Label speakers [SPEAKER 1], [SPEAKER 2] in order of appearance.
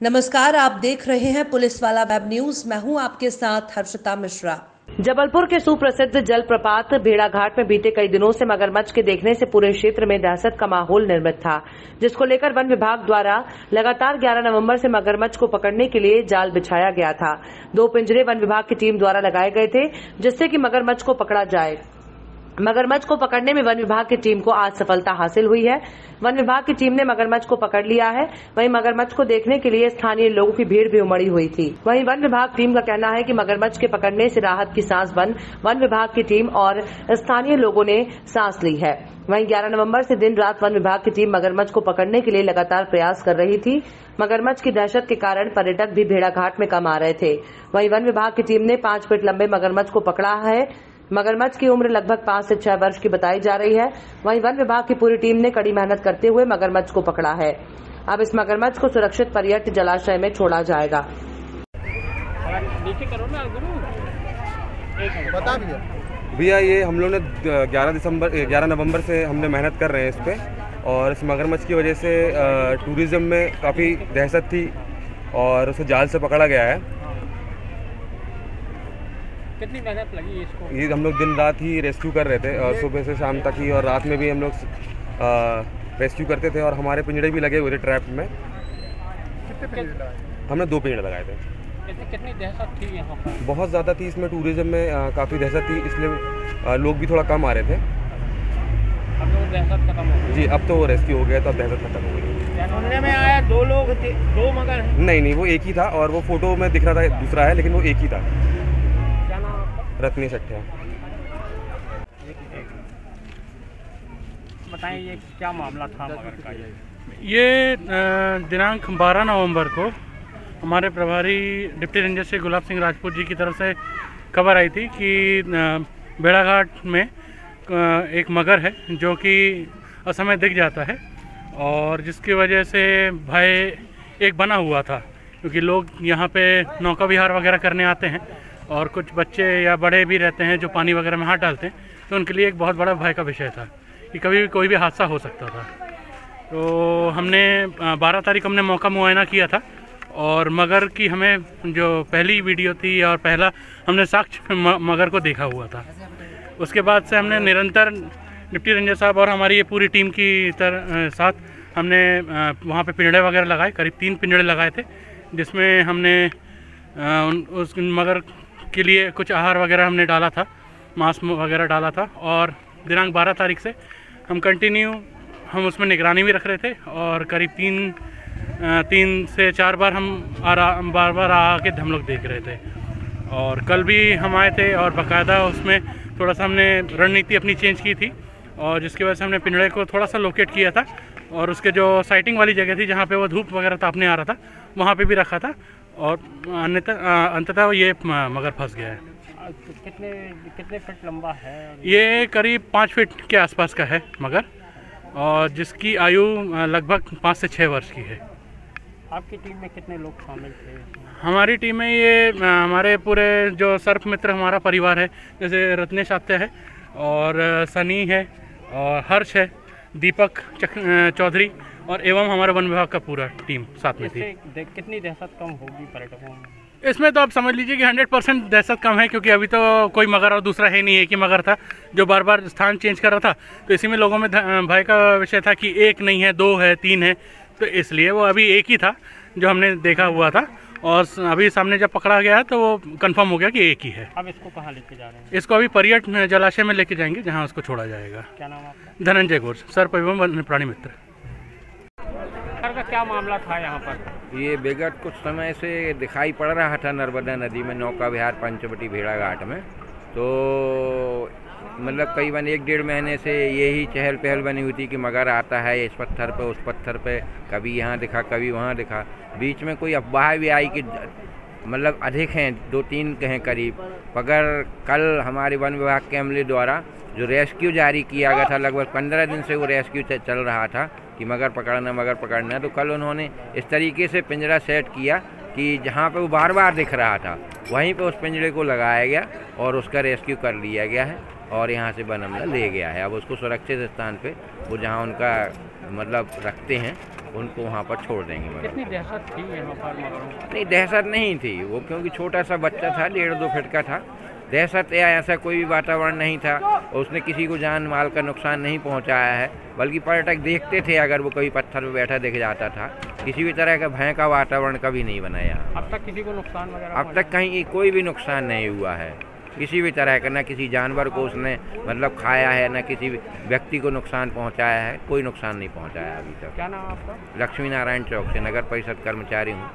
[SPEAKER 1] नमस्कार, आप देख रहे हैं पुलिस वाला वेब न्यूज। मैं हूं आपके साथ हर्षिता मिश्रा।
[SPEAKER 2] जबलपुर के सुप्रसिद्ध जलप्रपात भेड़ाघाट में बीते कई दिनों से मगरमच्छ के देखने से पूरे क्षेत्र में दहशत का माहौल निर्मित था, जिसको लेकर वन विभाग द्वारा लगातार 11 नवंबर से मगरमच्छ को पकड़ने के लिए जाल बिछाया गया था। 2 पिंजरे वन विभाग की टीम द्वारा लगाए गए थे, जिससे कि मगरमच्छ को पकड़ा जाए। मगरमच्छ को पकड़ने में वन विभाग की टीम को आज सफलता हासिल हुई है। वन विभाग की टीम ने मगरमच्छ को पकड़ लिया है। वहीं मगरमच्छ को देखने के लिए स्थानीय लोगों की भीड़ भी उमड़ी हुई थी। वहीं वन विभाग टीम का कहना है कि मगरमच्छ के पकड़ने से राहत की सांस वन विभाग की टीम और स्थानीय लोगों ने सांस ली है। वहीं 11 नवंबर से दिन रात वन विभाग की टीम मगरमच्छ को पकड़ने के लिए लगातार प्रयास कर रही थी। मगरमच्छ की दहशत के कारण पर्यटक भी भेड़ाघाट में कम आ रहे थे। वहीं वन विभाग की टीम ने 5 फीट लंबे मगरमच्छ को पकड़ा है। मगरमच्छ की उम्र लगभग 5 से 6 वर्ष की बताई जा रही है। वहीं वन विभाग की पूरी टीम ने कड़ी मेहनत करते हुए मगरमच्छ को पकड़ा है। अब इस मगरमच्छ को सुरक्षित पर्यटन जलाशय में छोड़ा जाएगा।
[SPEAKER 3] बता भैया, ये हम लोग ने 11 नवंबर से हमने मेहनत कर रहे हैं इस पे, और इस मगरमच्छ की वजह से टूरिज्म में काफ़ी दहशत थी और उसे जाल से पकड़ा गया है।
[SPEAKER 4] कितनी मेहनत लगी इसको?
[SPEAKER 3] ये हम लोग दिन रात ही रेस्क्यू कर रहे थे, और सुबह से शाम तक ही, और रात में भी हम लोग रेस्क्यू करते थे, और हमारे पिंजड़े भी लगे हुए थे ट्रैप में।
[SPEAKER 4] कितने पिंजड़े लगाए?
[SPEAKER 3] हमने 2 पिंजड़े लगाए थे।
[SPEAKER 4] कितनी दहशत थी यहाँ पर?
[SPEAKER 3] बहुत ज़्यादा थी इसमें, टूरिज्म में काफ़ी दहशत थी, इसलिए लोग भी थोड़ा कम आ रहे थे।
[SPEAKER 4] अब तो दहशत खत्म हो गई?
[SPEAKER 3] जी, अब तो वो रेस्क्यू हो गया, तो अब दहशत खत्म हो गई।
[SPEAKER 4] सुनने में आया 2 लोग थे, 2 मगर?
[SPEAKER 3] नहीं, वो एक ही था, और वो फोटो में दिख रहा था दूसरा है, लेकिन वो एक ही था। रत्नी सट्टिया।
[SPEAKER 4] बताइए, ये क्या मामला था मगर का?
[SPEAKER 5] ये दिनांक 12 नवंबर को हमारे प्रभारी डिप्टी रेंजर से गुलाब सिंह राजपूत जी की तरफ से खबर आई थी कि भेड़ाघाट में एक मगर है जो कि असमय दिख जाता है, और जिसकी वजह से भय एक बना हुआ था, क्योंकि लोग यहाँ पे नौका विहार वगैरह करने आते हैं, और कुछ बच्चे या बड़े भी रहते हैं जो पानी वगैरह में हाथ डालते हैं, तो उनके लिए एक बहुत बड़ा भय का विषय था कि कभी भी कोई भी हादसा हो सकता था। तो हमने 12 तारीख हमने मौका मुआयना किया था, और मगर की हमें जो पहली वीडियो थी और पहला हमने साक्ष्य मगर को देखा हुआ था। उसके बाद से हमने निरंतर डिप्टी रेंजर साहब और हमारी ये पूरी टीम की साथ हमने वहाँ पे पिंजड़े वगैरह लगाए, करीब 3 पिंजड़े लगाए थे, जिसमें हमने उस मगर के लिए कुछ आहार वगैरह हमने डाला था, मांस वगैरह डाला था, और दिनांक 12 तारीख से हम कंटिन्यू हम उसमें निगरानी भी रख रहे थे, और करीब 3 से 4 बार हम बार आके हम लोग देख रहे थे। और कल भी हम आए थे, और बाकायदा उसमें थोड़ा सा हमने रणनीति अपनी चेंज की थी, और जिसकी वजह से हमने पिंजड़े को थोड़ा सा लोकेट किया था, और उसके जो साइटिंग वाली जगह थी जहाँ पे वो धूप वगैरह तापने आ रहा था, वहाँ पे भी रखा था, और अंततः ये मगर फंस गया है।
[SPEAKER 4] कितने फीट लंबा है?
[SPEAKER 5] ये करीब 5 फीट के आसपास का है मगर, और जिसकी आयु लगभग 5 से 6 वर्ष की है।
[SPEAKER 4] आपकी टीम में कितने लोग शामिल थे?
[SPEAKER 5] हमारी टीम में ये हमारे पूरे जो सर्प मित्र हमारा परिवार है, जैसे रत्नेश आत्या है, और सनी है, और हर्ष है, दीपक चौधरी, और एवं हमारा वन विभाग का पूरा टीम साथ में थी।
[SPEAKER 4] कितनी दहशत कम होगी पर्यटकों में?
[SPEAKER 5] इसमें तो आप समझ लीजिए कि 100% दहशत कम है, क्योंकि अभी तो कोई मगर और दूसरा है नहीं, एक ही मगर था जो बार बार स्थान चेंज कर रहा था, तो इसी में लोगों में भय का विषय था कि एक नहीं है, 2 है, 3 है, तो इसलिए वो अभी एक ही था जो हमने देखा हुआ था, और अभी सामने जब पकड़ा गया तो वो कंफर्म हो गया कि एक ही है।
[SPEAKER 4] अब इसको कहाँ लेके जा रहे हैं?
[SPEAKER 5] इसको अभी पर्यटन जलाशय में लेके जाएंगे, जहाँ उसको छोड़ा जाएगा।
[SPEAKER 4] क्या नाम आपका?
[SPEAKER 5] धनंजय घोष, सर्प एवं वन्य प्राणी मित्र।
[SPEAKER 4] का क्या मामला था यहाँ पर?
[SPEAKER 6] ये विगत कुछ समय से दिखाई पड़ रहा था नर्मदा नदी में नौका विहार पंचवटी भेड़ाघाट में, तो मतलब करीबन 1-1.5 महीने से यही चहल पहल बनी हुई थी कि मगर आता है इस पत्थर पे उस पत्थर पे, कभी यहाँ दिखा कभी वहाँ दिखा। बीच में कोई अफवाह भी आई कि मतलब अधिक हैं, 2-3 हैं करीब, मगर कल हमारे वन विभाग के अमले द्वारा जो रेस्क्यू जारी किया गया था, लगभग 15 दिन से वो रेस्क्यू चल रहा था कि मगर पकड़ना, तो कल उन्होंने इस तरीके से पिंजरा सेट किया कि जहाँ पे वो बार बार दिख रहा था वहीं पे उस पिंजरे को लगाया गया और उसका रेस्क्यू कर लिया गया है। और यहाँ से वन हमला ले गया है। अब उसको सुरक्षित स्थान पे वो जहाँ उनका मतलब रखते हैं उनको वहाँ पर छोड़ देंगे।
[SPEAKER 4] कितनी दहशत थी यहाँ पर मगरों?
[SPEAKER 6] नहीं, दहशत नहीं थी वो, क्योंकि छोटा सा बच्चा था, 1.5-2 फीट का था। दहशत या ऐसा कोई भी वातावरण नहीं था और उसने किसी को जान माल का नुकसान नहीं पहुंचाया है, बल्कि पर्यटक देखते थे अगर वो कभी पत्थर पे बैठा दिख जाता था। किसी भी तरह का भय का वातावरण कभी नहीं बनाया।
[SPEAKER 4] अब तक किसी को नुकसान वगैरह?
[SPEAKER 6] अब तक कहीं कोई भी नुकसान नहीं हुआ है किसी भी तरह का, न किसी जानवर को उसने मतलब खाया है, न किसी व्यक्ति को नुकसान पहुंचाया है, कोई नुकसान नहीं पहुंचाया अभी तक।
[SPEAKER 4] क्या नाम आपका?
[SPEAKER 6] लक्ष्मी नारायण चौक से नगर परिषद कर्मचारी हूँ।